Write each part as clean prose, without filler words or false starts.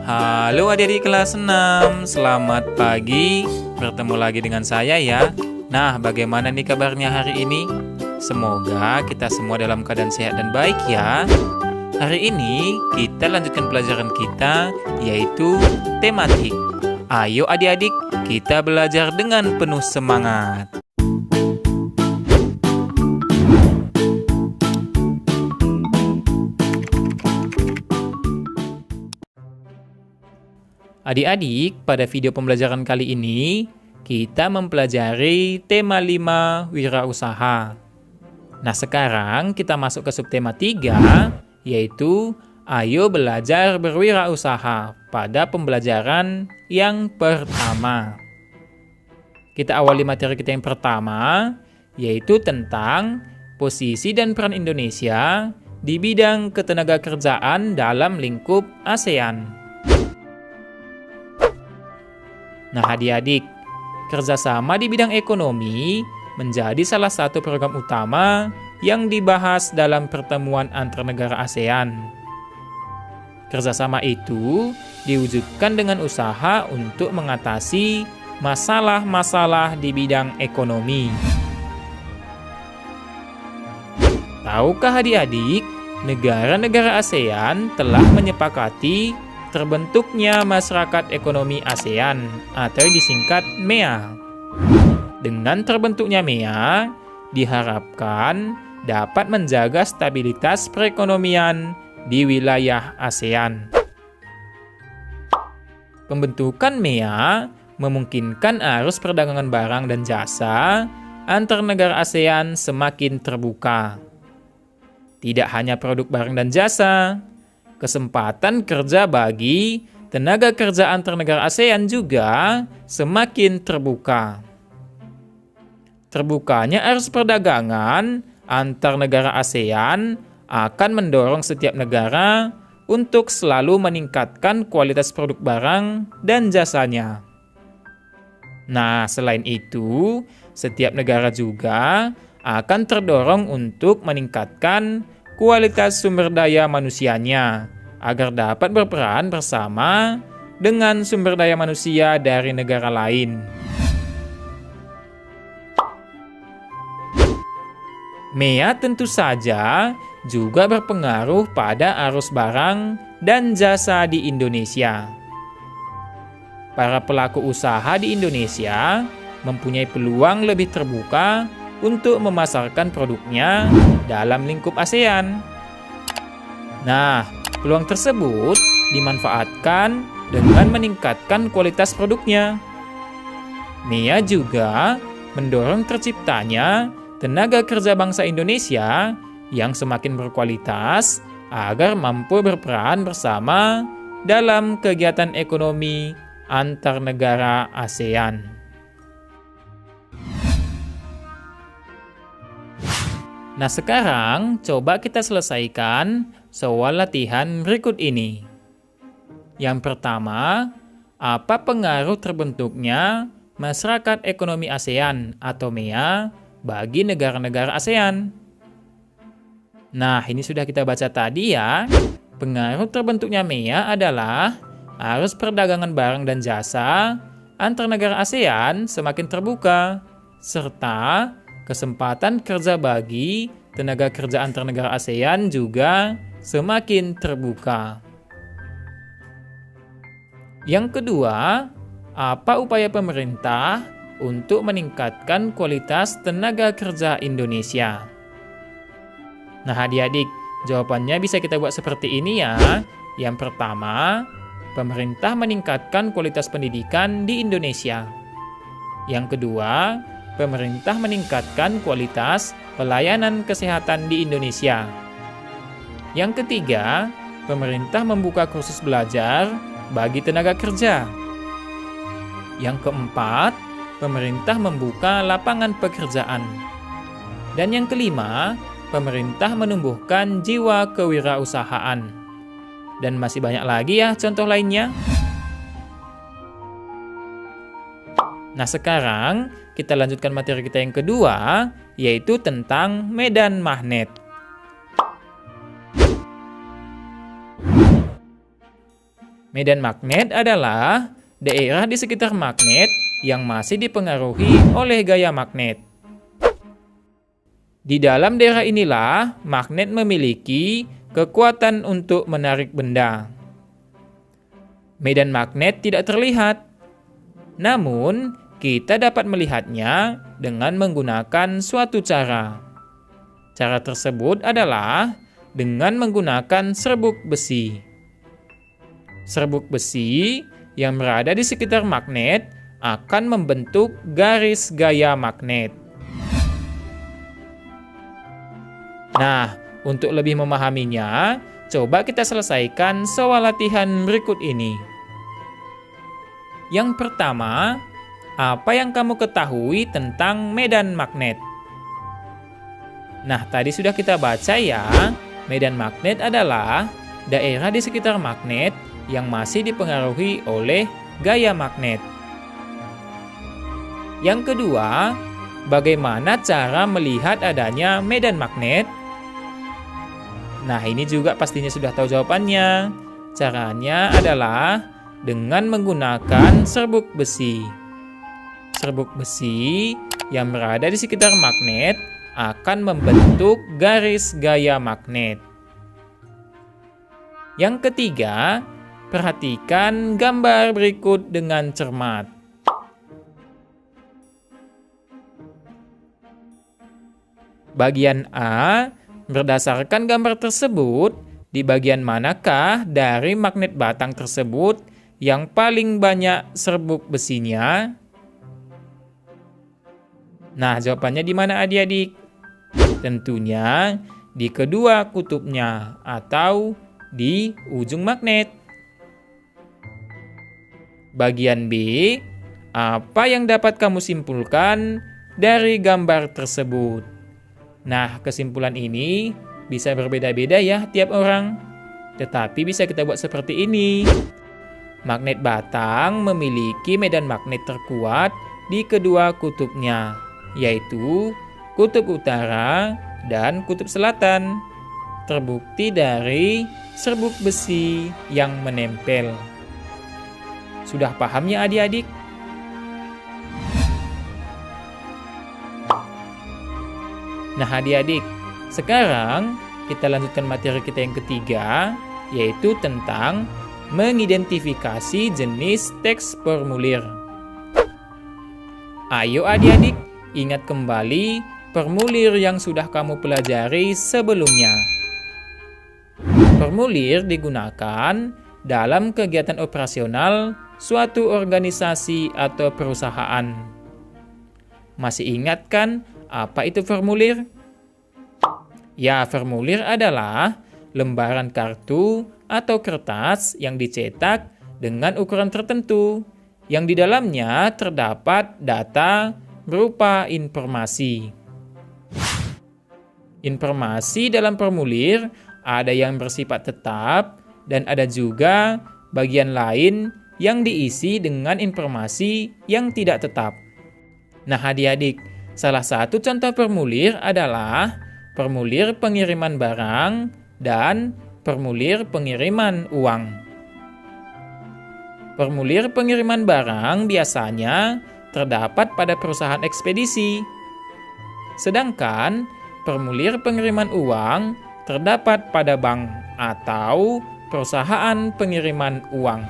Halo adik-adik kelas 6, selamat pagi. Bertemu lagi dengan saya ya. Nah, bagaimana nih kabarnya hari ini? Semoga kita semua dalam keadaan sehat dan baik ya. Hari ini kita lanjutkan pelajaran kita, yaitu tematik. Ayo adik-adik, kita belajar dengan penuh semangat. Adik-adik, pada video pembelajaran kali ini, kita mempelajari tema 5 wirausaha. Nah, sekarang kita masuk ke subtema 3, yaitu ayo belajar berwirausaha pada pembelajaran yang pertama. Kita awali materi kita yang pertama, yaitu tentang posisi dan peran Indonesia di bidang ketenagakerjaan dalam lingkup ASEAN. Nah, adik-adik, kerjasama di bidang ekonomi menjadi salah satu program utama yang dibahas dalam pertemuan antar negara ASEAN. Kerjasama itu diwujudkan dengan usaha untuk mengatasi masalah-masalah di bidang ekonomi. Tahukah adik-adik, negara-negara ASEAN telah menyepakati terbentuknya Masyarakat Ekonomi ASEAN atau disingkat MEA. Dengan terbentuknya MEA, diharapkan dapat menjaga stabilitas perekonomian di wilayah ASEAN. Pembentukan MEA memungkinkan arus perdagangan barang dan jasa antar negara ASEAN semakin terbuka. Tidak hanya produk barang dan jasa, kesempatan kerja bagi tenaga kerja antar negara ASEAN juga semakin terbuka. Terbukanya arus perdagangan antar negara ASEAN akan mendorong setiap negara untuk selalu meningkatkan kualitas produk barang dan jasanya. Nah, selain itu, setiap negara juga akan terdorong untuk meningkatkan kualitas sumber daya manusianya agar dapat berperan bersama dengan sumber daya manusia dari negara lain. MEA tentu saja juga berpengaruh pada arus barang dan jasa di Indonesia. Para pelaku usaha di Indonesia mempunyai peluang lebih terbuka untuk memasarkan produknya dalam lingkup ASEAN. Nah, peluang tersebut dimanfaatkan dengan meningkatkan kualitas produknya. MEA juga mendorong terciptanya tenaga kerja bangsa Indonesia yang semakin berkualitas agar mampu berperan bersama dalam kegiatan ekonomi antar negara ASEAN. Nah, sekarang coba kita selesaikan soal latihan berikut ini. Yang pertama, apa pengaruh terbentuknya Masyarakat Ekonomi ASEAN atau MEA bagi negara-negara ASEAN? Nah, ini sudah kita baca tadi ya. Pengaruh terbentuknya MEA adalah arus perdagangan barang dan jasa antar negara ASEAN semakin terbuka, serta kesempatan kerja bagi tenaga kerja antar negara ASEAN juga semakin terbuka. Yang kedua, apa upaya pemerintah untuk meningkatkan kualitas tenaga kerja Indonesia? Nah, adik-adik, jawabannya bisa kita buat seperti ini ya. Yang pertama, pemerintah meningkatkan kualitas pendidikan di Indonesia. Yang kedua, pemerintah meningkatkan kualitas pelayanan kesehatan di Indonesia. Yang ketiga, pemerintah membuka kursus belajar bagi tenaga kerja. Yang keempat, pemerintah membuka lapangan pekerjaan. Dan yang kelima, pemerintah menumbuhkan jiwa kewirausahaan. Dan masih banyak lagi ya contoh lainnya. Nah, sekarang kita lanjutkan materi kita yang kedua, yaitu tentang medan magnet. Medan magnet adalah daerah di sekitar magnet yang masih dipengaruhi oleh gaya magnet. Di dalam daerah inilah magnet memiliki kekuatan untuk menarik benda. Medan magnet tidak terlihat, namun kita dapat melihatnya dengan menggunakan suatu cara. Cara tersebut adalah dengan menggunakan serbuk besi. Serbuk besi yang berada di sekitar magnet akan membentuk garis gaya magnet. Nah, untuk lebih memahaminya, coba kita selesaikan soal latihan berikut ini. Yang pertama, apa yang kamu ketahui tentang medan magnet? Nah, tadi sudah kita baca ya, medan magnet adalah daerah di sekitar magnet yang masih dipengaruhi oleh gaya magnet. Yang kedua, bagaimana cara melihat adanya medan magnet? Nah, ini juga pastinya sudah tahu jawabannya. Caranya adalah dengan menggunakan serbuk besi. Serbuk besi yang berada di sekitar magnet akan membentuk garis gaya magnet. Yang ketiga, perhatikan gambar berikut dengan cermat. Bagian A, berdasarkan gambar tersebut, di bagian manakah dari magnet batang tersebut yang paling banyak serbuk besinya? Nah, jawabannya di mana adik-adik? Tentunya di kedua kutubnya atau di ujung magnet. Bagian B, apa yang dapat kamu simpulkan dari gambar tersebut? Nah, kesimpulan ini bisa berbeda-beda ya tiap orang. Tetapi bisa kita buat seperti ini. Magnet batang memiliki medan magnet terkuat di kedua kutubnya, yaitu kutub utara dan kutub selatan. Terbukti dari serbuk besi yang menempel. Sudah paham ya adik-adik? Nah adik-adik, sekarang kita lanjutkan materi kita yang ketiga, yaitu tentang mengidentifikasi jenis teks formulir. Ayo adik-adik, ingat kembali formulir yang sudah kamu pelajari sebelumnya. Formulir digunakan dalam kegiatan operasional suatu organisasi atau perusahaan. Masih ingat kan apa itu formulir? Ya, formulir adalah lembaran kartu atau kertas yang dicetak dengan ukuran tertentu, yang di dalamnya terdapat data berupa informasi. Informasi dalam formulir ada yang bersifat tetap dan ada juga bagian lain yang diisi dengan informasi yang tidak tetap. Nah adik-adik, salah satu contoh formulir adalah formulir pengiriman barang dan formulir pengiriman uang. Formulir pengiriman barang biasanya terdapat pada perusahaan ekspedisi. Sedangkan formulir pengiriman uang terdapat pada bank atau perusahaan pengiriman uang.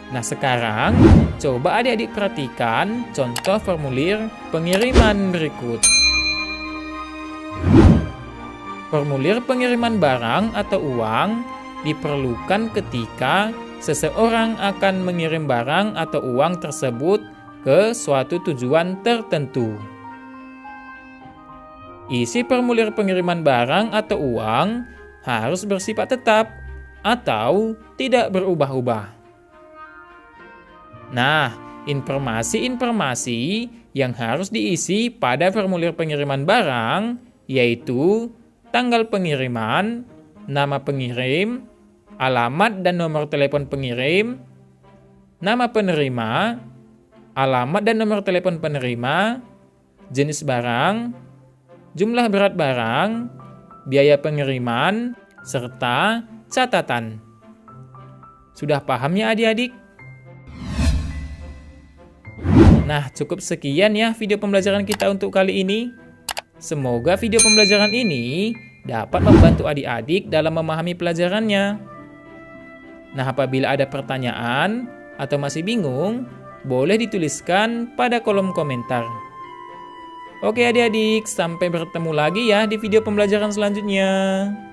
Nah sekarang, coba adik-adik perhatikan contoh formulir pengiriman berikut. Formulir pengiriman barang atau uang diperlukan ketika seseorang akan mengirim barang atau uang tersebut ke suatu tujuan tertentu. Isi formulir pengiriman barang atau uang harus bersifat tetap atau tidak berubah-ubah. Nah, informasi-informasi yang harus diisi pada formulir pengiriman barang yaitu tanggal pengiriman, nama pengirim, alamat dan nomor telepon pengirim, nama penerima, alamat dan nomor telepon penerima, jenis barang, jumlah berat barang, biaya pengiriman, serta catatan. Sudah paham ya adik-adik? Nah, cukup sekian ya video pembelajaran kita untuk kali ini. Semoga video pembelajaran ini dapat membantu adik-adik dalam memahami pelajarannya. Nah, apabila ada pertanyaan atau masih bingung, boleh dituliskan pada kolom komentar. Oke adik-adik, sampai bertemu lagi ya di video pembelajaran selanjutnya.